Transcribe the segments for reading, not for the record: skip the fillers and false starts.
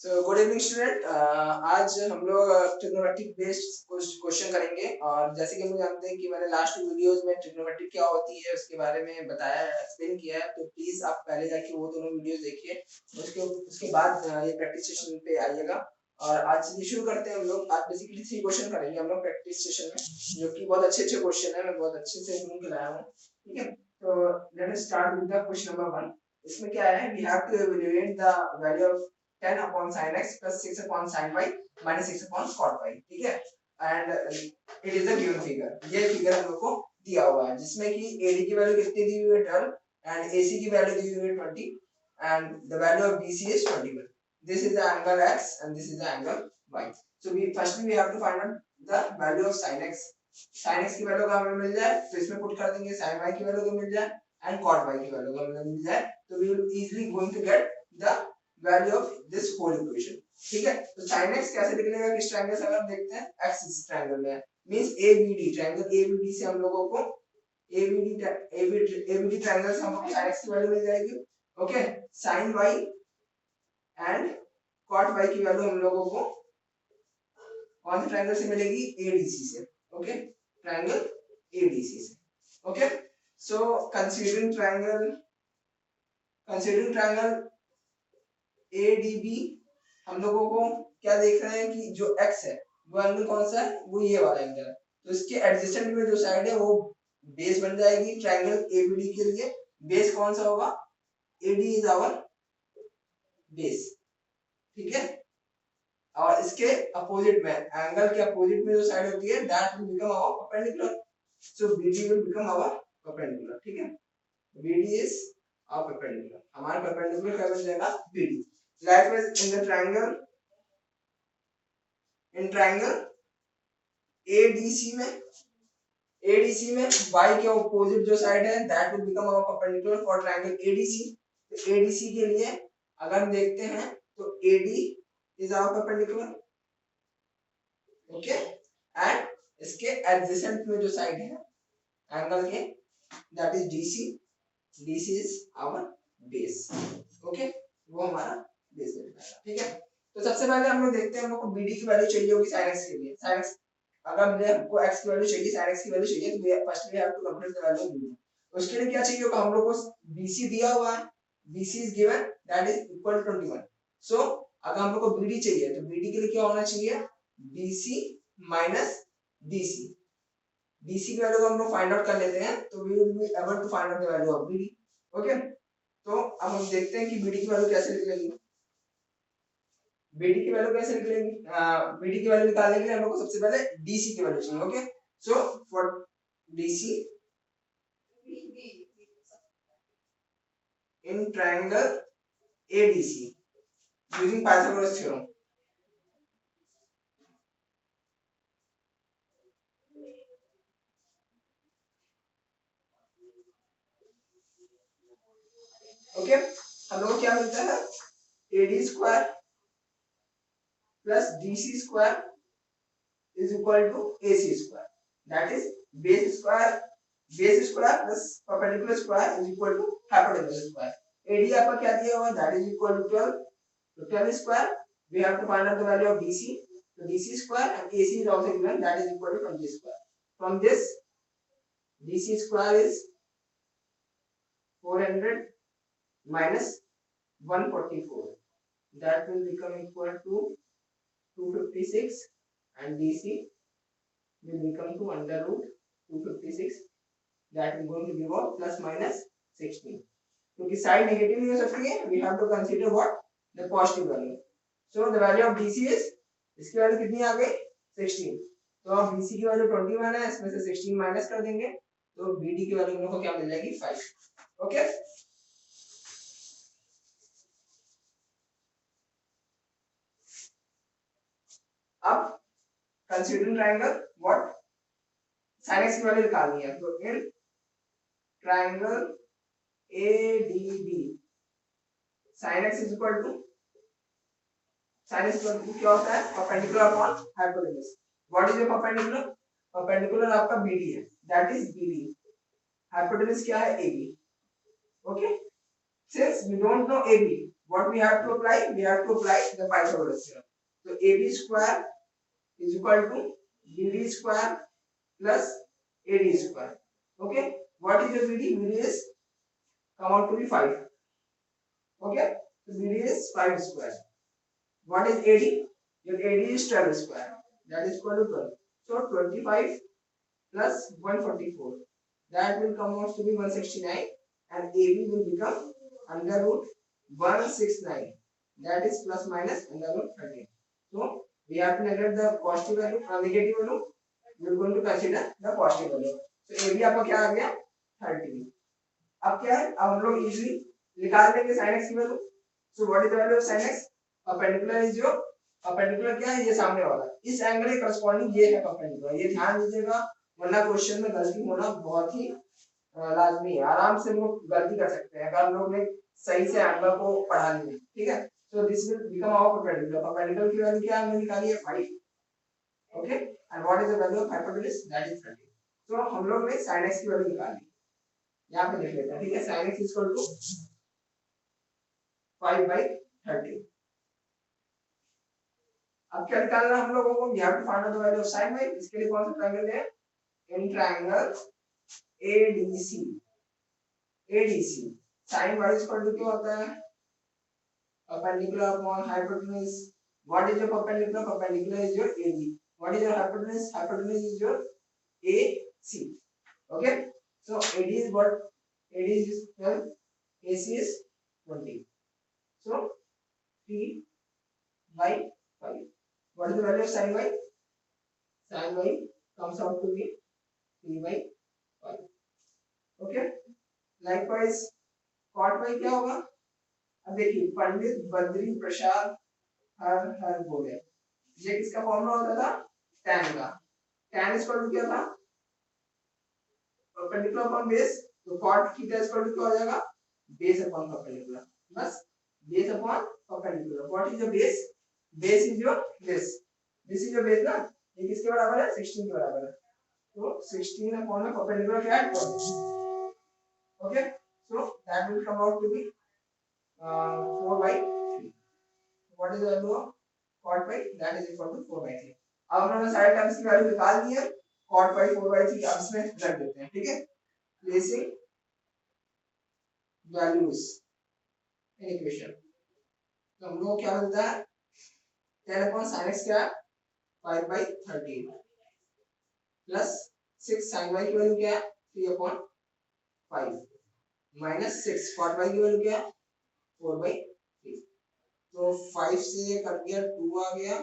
So good evening student. आज हम लोग ट्रिग्नोमेट्रिक बेस्ड क्वेश्चन करेंगे। और जैसे कि हम जानते हैं कि मैंने लास्ट वीडियोस में ट्रिग्नोमेट्रिक क्या होती है उसके बारे में बताया, एक्सप्लेन किया है, तो प्लीज आप पहले जाके वो दोनों वीडियोस देखिए। उसके बाद ये प्रैक्टिस सेशन पे आइएगा। और आज ये शुरू करते हैं हम लोग। आज बेसिकली 3 क्वेश्चन करेंगे हम लोग प्रैक्टिस सेशन में, जो कि बहुत अच्छे अच्छे क्वेश्चन है, मैं बहुत अच्छे से ढूंढ के लाया हूँ। ठीक है, तो let us start with the question number 1। इसमें क्या है, we have to evaluate the value of 10 upon sin x plus 6 upon sin y minus 6 upon cot y। ठीक है, and it is a given figure. ये figure हम लोग को दिया हुआ है, जिसमें कि AD की वैल्यू कितनी दी हुई है 12 एंड AC की वैल्यू दी हुई है 20 and the value of BC is 21। This is the angle x and this is the angle y। So we firstly we have to find out the value of sin x। sin x की value का हमें मिल जाए तो इसमें put कर देंगे, sin y की value को मिल जाए एंड cot y की वैल्यू का मिल जाए, तो we will easily going to get the value of this whole equation. ठीक है, तो sin x कैसे निकलेगा, किस ट्रायंगल से अगर देखते हैं, एक्सिस ट्रायंगल में मींस ABD ट्रायंगल, ABD से हम लोगों को ABD ट्रायंगल से हम लोग को sin x की वैल्यू मिल जाएगी। Okay, sin y and cot y की वैल्यू हम लोगों को कौन से ट्रायंगल से मिलेगी, ADC से। ओके, ट्रायंगल ADC से। ओके, सो कंसीडरिंग ट्रायंगल ADB, हम लोगों को क्या देख रहे हैं कि जो x है वो एंगल कौन सा है, वो ये वाला एंगल है, तो इसके एडजेसेंट में जो साइड है वो बेस बन जाएगी ट्रायंगल ABD के लिए। बेस कौन सा होगा, AD इज आवर बेस। ठीक है, और इसके अपोजिट में, एंगल के अपोजिट में जो साइड होती है, that will become our perpendicular. So BD will become our perpendicular. ठीक है, BD इज आवर परपेंडिकुलर, हमारा परपेंडिकुलर क्या बन जाएगा, BD। Likewise in the triangle ADC में y के ऑपोजिट जो साइड है that will become our perpendicular for triangle ADC। तो ADC के लिए अगर हम देखते हैं तो AD is our perpendicular. Okay, and इसके एडजेसेंट में जो साइड है एंगल के, that is DC is our base. Okay, वो हमारा बेस बन जाएगा। ठीक है, तो सबसे पहले हम लोग देखते हैं, हम लोग को BD की वैल्यू चाहिए होगी sin x के लिए। sin x अगर मुझे हमको x की वैल्यू चाहिए, sin x की वैल्यू चाहिए, तो first we have to compute the value of BD। उसके लिए क्या चाहिए होगा, हम लोग को BC दिया हुआ है, BC is given that is equal to 21। So अगर हम लोग को BD चाहिए तो BD के लिए क्या होना चाहिए, BC माइनस DC। BC की वैल्यू को हम लोग फाइंड आउट कर लेते हैं, तो we will be able to find out the value of BD। Okay, तो अब हम देखते हैं कि BD की वैल्यू कैसे निकलेगी। BD की वैल्यू कैसे निकलेगी, BD की वैल्यू निकालने के लिए हम लोग को सबसे पहले DC की वैल्यू चाहिए। Okay, so for DC in triangle ADC using Pythagoras theorem. Okay, हम लोग को क्या मिलता है, AD square plus DC square is equal to AC square, that is base square plus perpendicular square is equal to hypotenuse square। AD आपका क्या दिया हुआ है, that is equal to 12, तो 12 square we have to find out the value of DC, so DC square and AC is also given, that is equal to 20 square। from this DC square is 400 minus 144, that will become equal to 256 and DC will become to under root 256, that is going to give out plus minus 16। क्योंकि side negative नहीं हो सकती है, we have to consider what, the positive value। so the value of DC is, इसकी value कितनी आ गई, 16। तो अब BC की वैल्यू 21 है, इसमें से 16 माइनस कर देंगे, तो BD की वैल्यू हम लोग को क्या मिल जाएगी, 5। ओके, अब considering triangle what, sin x की वैल्यू निकालनी है, तो in triangle ADB sin x is equal to, sin x क्या होता है, perpendicular upon hypotenuse. What is your perpendicular, perpendicular आपका BD है, दैट इज BD, हाइपोटेन्यूज क्या है, AB। Okay, since we don't know AB, what we have to apply? We have to apply the Pythagoras theorem. So AB square is equal to BD square plus AD square. Okay. What is the BD? BD is come out to be 5. Okay. So BD is 5 square. What is AD? Your AD is 12 square. That is equal to 12. So 25 plus 144. That will come out to be 169 and AB will become under root 169. That is plus minus under root 13. So we have to neglect the positive value or negative value. We are going to consider the positive value. So AB आपका क्या आ गया 13. अब क्या है अब हम लोग easily निकाल देंगे sin x की value. So what is the value of sin x? Perpendicular is your perpendicular क्या है ये सामने वाला. इस एंगल के करस्पॉन्डिंग ये है perpendicular. ये ध्यान दीजिएगा वरना क्वेश्चन में गलती होना बहुत ही लाजमी है. आराम से लोग गलती कर सकते हैं अगर लोग ने सही से एंगल को पढ़ा लिया. ठीक है. So this will become our perpendicular. Perpendicular की वैल्यू क्या हमने निकाली है 5. Okay. And what is the value of hypotenuse? That is 30. So हम लोग ने sin x की वैल्यू निकाली. यहाँ पे लिख लेते हैं. ठीक है. sin x equal to 5/30. अब क्या निकालना हम लोगों को? We have to find out the value of sin y. इसके लिए कौन सा ट्रायंगल है? In triangle ADC. ADC. sin y equal to क्या होता है? Perpendicular upon hypotenuse. What is your perpendicular? Perpendicular is your AD. What is your hypotenuse? Hypotenuse is your AC. Okay. So AD is what? AD is 12. AC is 20. So 3/5. What is the value of sin y? Sin y comes out to be 3/5. Okay. Likewise, cot y क्या होगा? अब देखिए पंडित बद्री प्रसाद हर हर बोले ये किसका formula होता था? tan का. tan इक्वल टू क्या था? Perpendicular upon base. तो cot थीटा इक्वल टू क्या हो जाएगा? Base upon perpendicular. बस base upon perpendicular. What is the base? Base is your this. This is your base ना. ये किसके बराबर है? 16 के बराबर है. तो 16 अपॉन परपेंडिकुलर क्या है? 12. Okay. So that will come out to be 4/3. What is the value of cot y? That is equal to 4/3. अब हम लोगों ने सारे टर्म्स की वैल्यू निकाल दी है. cot y 4/3 टर्म्स में रख देते हैं. ठीक है. Placing values in equation. तो हम लोग क्या मिलता है? 10 upon sin x क्या है? 5/13 प्लस 6 sin y की वैल्यू क्या है? 3/5 माइनस 6 cot y की वैल्यू क्या है? 4/3. तो 5 से ये कट गया 2 आ गया.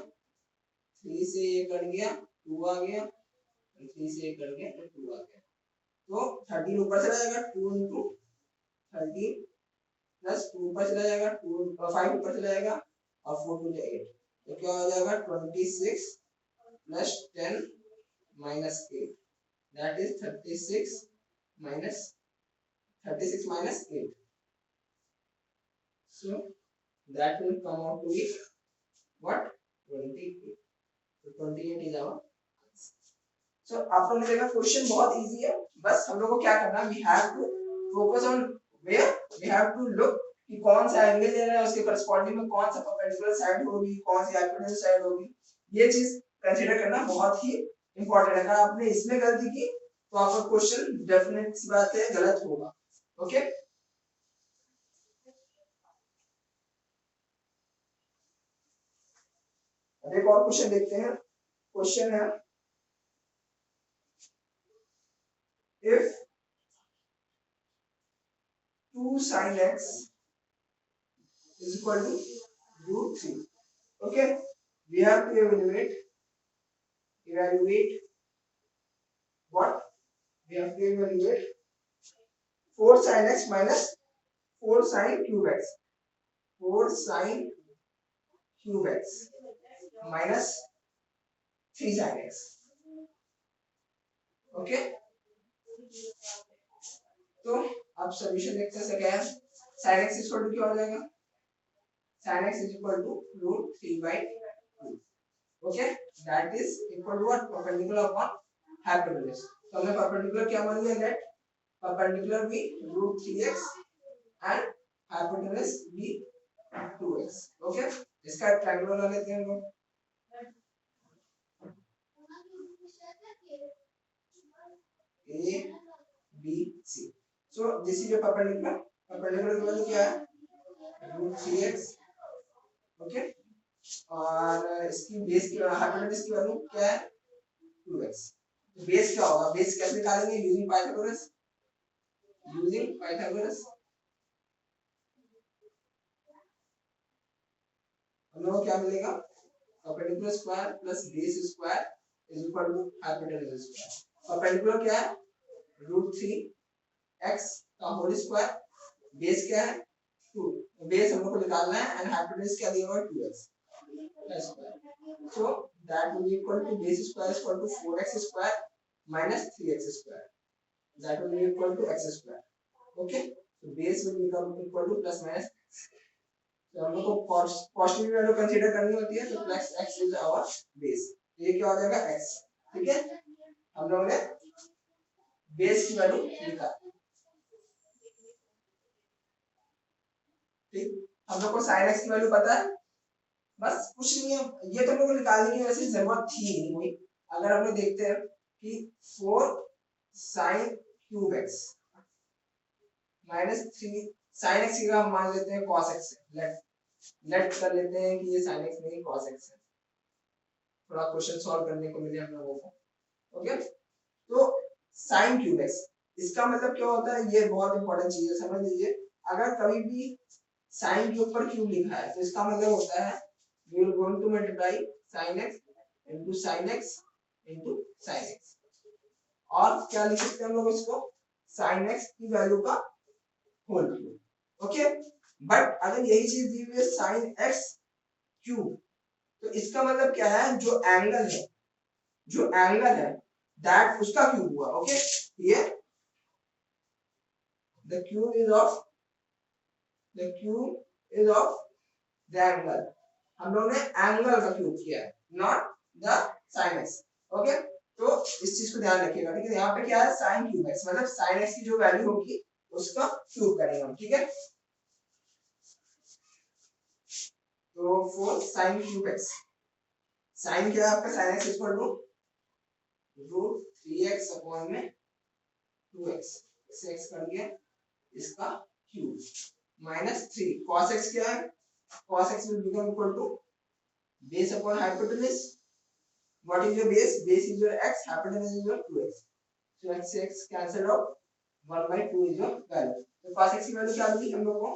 3 से ये कट गया 2 आ गया. 3 से ये कट गया तो 2 आ गया. तो 13 ऊपर चला जाएगा. 2 into 13 प्लस 2 ऊपर चला जाएगा. 5 ऊपर चला जाएगा और 4 to 8. तो क्या हो जाएगा? 26 plus 10 minus 8. That is 36 minus 8. So that will come out to be what? 28. So 28 is our answer. So आप लोगों ने देखा क्वेश्चन बहुत इजी है. बस हम लोग को क्या करना? We have to focus on where we have to look कि कौन सा एंगल दे रहा है उसके करस्पॉन्डिंग में कौन सा परपेंडिकुलर साइड होगी, कौन सी हाइपोटेन्यूज साइड होगी. ये चीज कंसीडर करना बहुत ही इंपॉर्टेंट है. अगर आपने इसमें गलती की तो आपका क्वेश्चन डेफिनेट सी बात है गलत होगा. ओके. अब एक और क्वेश्चन देखते हैं. क्वेश्चन है if 2 sin x is equal to √3. Okay, we have to evaluate what? We have to evaluate 4 sin x minus 4 sin cube x. 4 sin cube x minus 3 sin x. Okay. तो अब solution देखते हैं. क्या है? sin x equal to क्या हो जाएगा? sin x is equal to √3/2. Okay. That is equal to what? Perpendicular upon hypotenuse. तो हमने परपेंडिकुलर क्या मान लिया? लेट परपेंडिकुलर भी √3x एंड हाइपोटेन्यूज भी 2x। ओके, इसका ट्रायंगल बना लेते हैं हम लोग। A B C. So this is your perpendicular. Perpendicular की वैल्यू क्या है √3x। ओके, और इसकी बेस की हाइपोटेनस की वैल्यू क्या है 2x। बेस क्या होगा, बेस कैसे निकालेंगे यूजिंग पाइथागोरस। यूजिंग पाइथागोरस हम लोग को क्या मिलेगा, perpendicular square plus base square is equal to hypotenuse square. Perpendicular क्या है √3x का होल स्क्वायर, बेस क्या है 2, बेस हम लोग को निकालना है एंड हाइपोटेनस क्या दिया हुआ है 2x square. So that will be equal to base square is equal to 4x square minus 3x square, that will be equal to x square. Okay, so base will become equal to plus minus x. तो हम लोग को positive value consider करनी होती है, तो plus x is our base. ये क्या हो जाएगा x। ठीक है, हम लोग ने बेस की वैल्यू निकाली। ठीक, हम लोग को sin x की वैल्यू पता है, बस कुछ नहीं है, ये तो हम लोग को निकालने की वैसे जरूरत थी नहीं कोई। अगर हम लोग देखते हैं कि 4 sin cube x minus 3 sin x का हम मान लेते हैं cos x से, लेट कर लेते हैं कि ये sin x नहीं cos x है, थोड़ा क्वेश्चन सॉल्व करने को मिले हम लोगों को। ओके, तो sin क्यूब x, इसका मतलब क्या होता है, ये बहुत इंपॉर्टेंट चीज है, समझ लीजिए। अगर कभी भी sin के ऊपर क्यूब लिखा है तो इसका मतलब होता है we will going to multiply sin x into sin x into sin x, और क्या लिख सकते हैं हम लोग इसको sin x की वैल्यू का होल क्यूब। ओके, बट अगर यही चीज दी हुई है sin x क्यूब, तो इसका मतलब क्या है, जो एंगल है, जो एंगल है दैट उसका क्यूब हुआ। ओके, ये the cube is of the angle, हम लोगों ने एंगल का क्यूब किया है, not the sin x। Okay, तो इस चीज को ध्यान रखिएगा। ठीक है, यहाँ पे क्या है sin क्यूब x, मतलब sin x की जो वैल्यू होगी उसका क्यूब करेंगे हम। ठीक है, तो 4 sin क्यूब x, sin क्या है आपका, sin x equal to √3x upon में 2x, इसे x कर दिया, इसका क्यूब माइनस 3 cos x क्या है, cos x will become equal to base upon hypotenuse। what is your base, base is your x, hypotenuse is your 2x, so x cancelled out, 1/2 is your value। तो cos x की value क्या मिली हम लोग को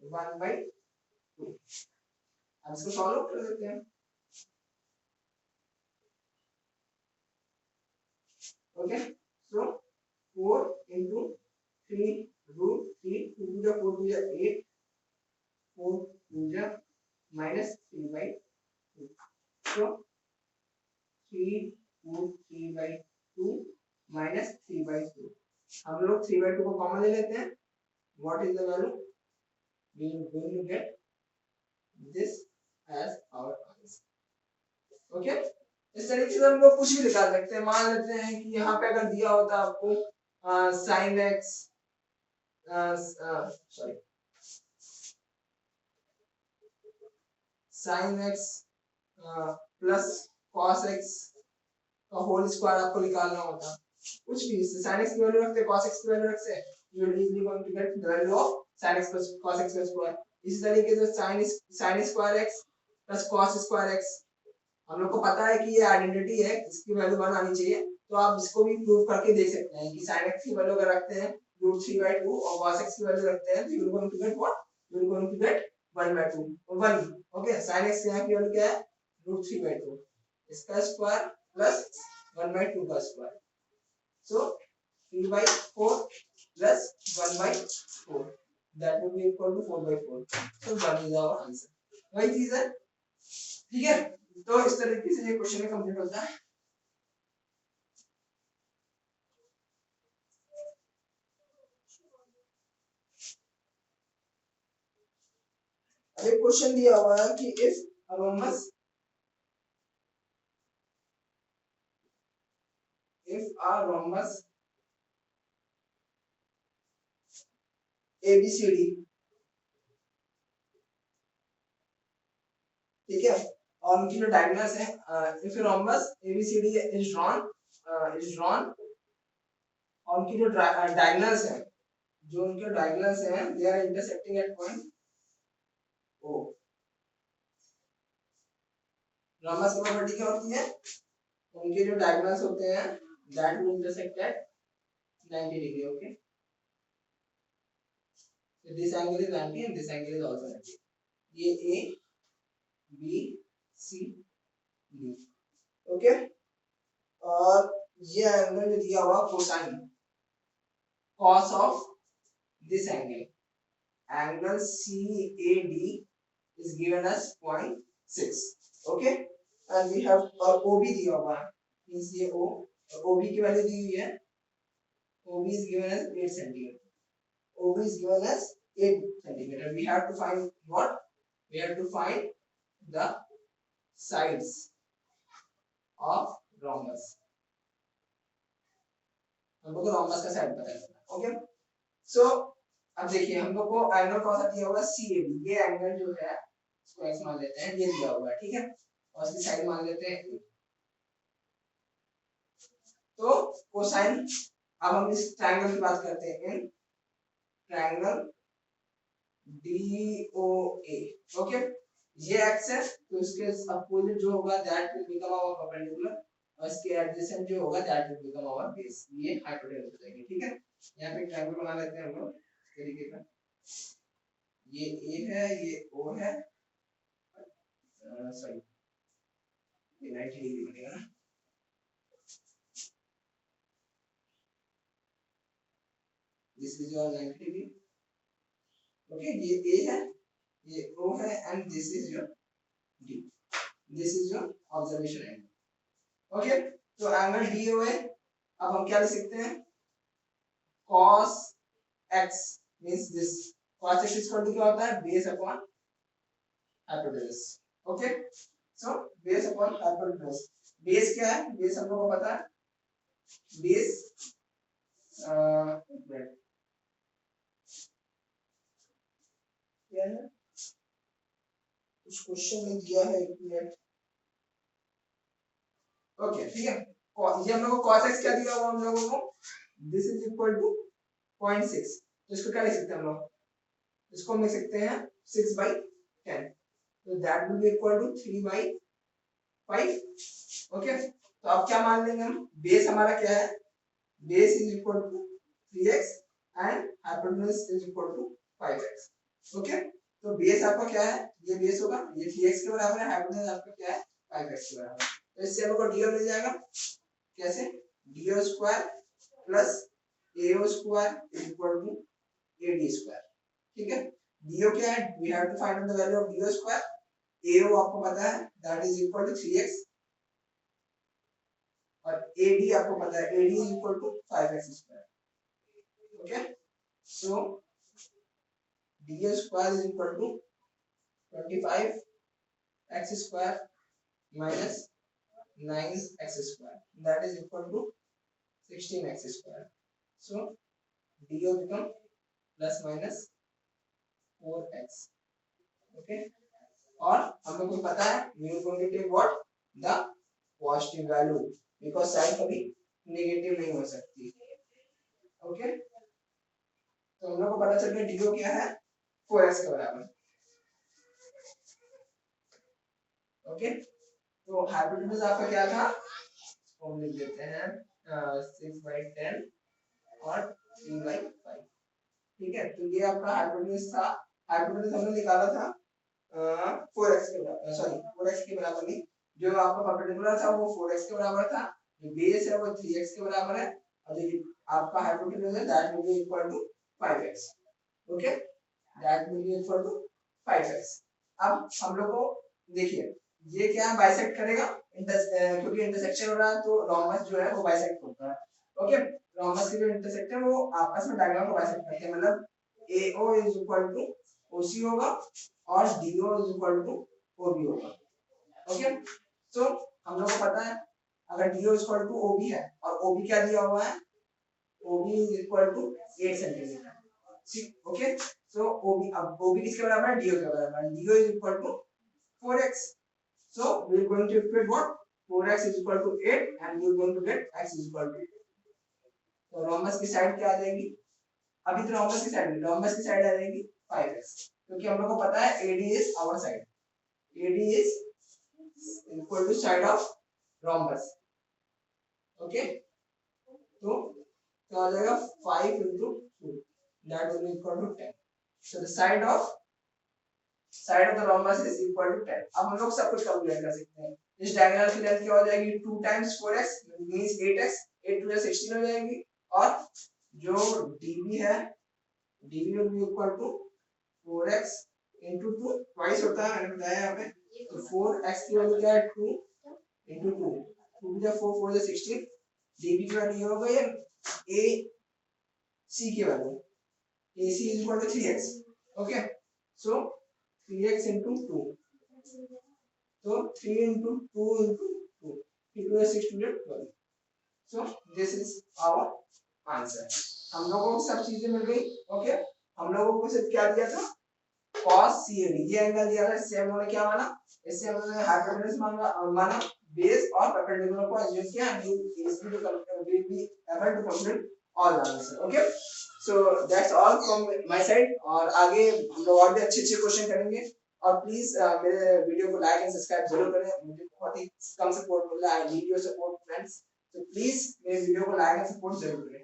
1/2। अब इसको solve कर देते हैं। Okay, so 4 into 3 √3, 2 to the 4 to the 8, 4 to the minus 3/2, so 3 4 3/2 minus 3/2, हम लोग 3/2 को कॉमन ले लेते हैं, what is the value, we are going to get this as our answer। Okay, इस तरीके से हम लोग कुछ भी निकाल सकते हैं। मान लेते हैं कि यहाँ पे अगर दिया होता आपको sin x, sorry sin x plus cos x का होल स्क्वायर आपको निकालना होता, कुछ भी sin x की वैल्यू रखते cos x की वैल्यू रखते, you will easily going to get the value of sin x plus cos x square। इसी तरीके से sin square x plus cos square x, हम लोग को पता है कि ये आइडेंटिटी है, इसकी वैल्यू 1 आनी चाहिए, तो आप इसको भी प्रूव करके देख सकते हैं कि sin x की वैल्यू अगर रखते हैं √3/2 और cos x की वैल्यू रखते हैं तो you will going to get what, you will going to get 1/2 1। Okay, sin x यहाँ की वैल्यू क्या है √3/2, इसका स्क्वायर प्लस 1/2 का square, so 3/4 plus 1/4, that will be equal to 4/4, so that is our answer. वही चीज है। ठीक है, तो इस तरीके से ये क्वेश्चन कंप्लीट होता है। अभी क्वेश्चन दिया हुआ है कि इफ a rhombus ABCD ठीक है, और उनकी जो डायगोनल्स है, if rhombus ABCD is drawn और उनकी जो डायगोनल्स है, जो उनके डायगोनल्स हैं they are intersecting at point O. Rhombus की प्रॉपर्टी क्या होती है, उनके जो डायगोनल्स होते हैं that will intersect at 90 degree. Okay, so this angle is 90 and this angle is also 90। ये A B C D. Okay, और ये एंगल दिया हुआ cosine cos of this angle CAD is given as 0.6। okay, and we have OB दिया हुआ है, means ये O और OB की वैल्यू दी हुई है, OB is given as 8 centimeter, OB is given as 8 centimeter। we have to find what, we have to find the sides of rhombus। हम लोग को rhombus का साइड पता है। ओके, सो अब देखिए हम लोग को एंगल कौन सा दिया हुआ CAB, ये एंगल जो है इसको x मान लेते हैं, ये दिया हुआ है, ठीक है, और इसकी साइड मान लेते हैं। तो कोसाइन, अब हम इस ट्रायंगल की बात करते हैं, इन ट्रायंगल DOA। ओके, ये x है तो इसके अपोजिट जो होगा that will become our perpendicular, और इसके एडजेसेंट जो होगा that will become our base, ये हाइपोटेनस हो जाएगी। ठीक है, यहां पे ट्रायंगल बना लेते हैं हम लोग इस तरीके का, ये A है, ये O है, सॉरी ये 90 डिग्री बनेगा ना, this is your 90 degree. Okay, ये A है, ये O है, and this is your D, this is your observation angle. Okay, तो एंगल DOA अब हम क्या लिख सकते हैं, cos x means this, cos x equal to क्या होता है, base upon hypotenuse. Okay, so base upon hypotenuse, base क्या है, बेस हम लोगों को पता है, बेस क्या है, कुछ क्वेश्चन में दिया है, एक मिनट। ओके, ठीक है, ये हम लोगों को cos x क्या दिया हुआ हम लोगों को, दिस इज इक्वल टू 0.6, तो इसको क्या लिख सकते हैं हम लोग, इसको हम लिख सकते हैं 6/10, तो that will be equal to 3/5। Okay, तो अब क्या मान लेंगे हम, बेस हमारा क्या है, base is equal to 3x and hypotenuse is equal to 5x। Okay, तो बेस आपका क्या है, ये बेस होगा, ये 3x के बराबर है, हाइपोटेनस आपका क्या है 5x के बराबर है, तो इससे हम लोग को डीओ मिल जाएगा, कैसे, DO square plus AO square is equal to AD square. ठीक है, डीओ क्या है, we have to find out the value of DO square, AO आपको पता है that is equal to 3x, और एडी आपको पता है AD is equal to 5x square. Okay, so DO square is equal to 25x square minus 9x square, that is equal to 16x square। so DO become plus minus 4x। okay, और हम लोग को पता है we are going to take what, the positive value, because sine कभी negative नहीं हो सकती। ओके, तो हम लोग को पता चल गया DO क्या है, 4x के बराबर। ओके, तो हाइपोटेनस आपका क्या था, हम लिख देते हैं 6/10 और 3/5। ठीक है, तो ये आपका हाइपोटेनस था, हाइपोटेनस हमने निकाला था 4x के बराबर, सॉरी 4x के बराबर नहीं, जो आपका परपेंडिकुलर था वो 4x के बराबर था, जो बेस है वो 3x के बराबर है, और जो आपका हाइपोटेनस है that will be equal to 5x। Okay, that will be equal to 5x। अब हम लोग को देखिए ये क्या है, बाइसेक्ट करेगा, क्योंकि इंटरसेक्शन हो रहा है तो रोम्बस जो है वो बाइसेक्ट होता है। ओके, रोम्बस के जो इंटरसेक्ट है वो आपस में डायगोनल को बाइसेक्ट करते हैं, मतलब AO is equal to OC होगा और DO is equal to OB होगा। ओके, सो हम लोग को पता है अगर DO is equal to OB है और OB क्या दिया हुआ है, OB is equal to 8 centimetre. Okay, so OB, अब OB किसके बराबर है, DO के बराबर है, DO is equal to 4x। So we are going to equate what 4x is equal to 8 and we are going to get x is equal to 8. तो rhombus की side क्या आ जाएगी? अभी तो रोमबस की साइड आ जाएगी 5x, क्योंकि हम लोग को पता है AD is our side, AD is equal to side of rhombus. Okay, तो आ जाएगा 5 into 2 that will be equal to 10. So the side of the rhombus is equal to 10. अब हम लोग सब कुछ कैलकुलेट कर सकते हैं. इस डायगोनल की लेंथ क्या हो जाएगी 2 times 4x means 8x, 8 to 16 हो जाएगी, और जो db है db will be equal to 4x into 2 twice होता है, मैंने बताया यहाँ पे. तो 4x की वैल्यू क्या है 2 into 2, 2 to 4 4 to 16, db की वैल्यू हो गई ac की value, ac is equal to 3x. okay, so 3x into 2, so 3 into 2 into 2, 3 to 6 to 12. so this is our answer. हम लोगों को सब चीजें मिल गई. ओके, हम लोगों को सिर्फ क्या दिया था cos CAD, ये एंगल दिया था. इससे हम लोगों ने क्या माना, इससे हम लोगों ने हाइपोटेनस माना बेस और परपेंडिकुलर को एज्यूम किया and you easily will be able to complete all the answer. okay, so that's all from my side. और आगे हम लोग और भी अच्छे क्वेश्चन करेंगे. और प्लीज मेरे वीडियो को लाइक एंड सब्सक्राइब जरूर करें. मुझे बहुत ही कम सपोर्ट मिल रहा है, I need your support friends. तो प्लीज मेरे वीडियो को लाइक एंड सपोर्ट जरूर करें.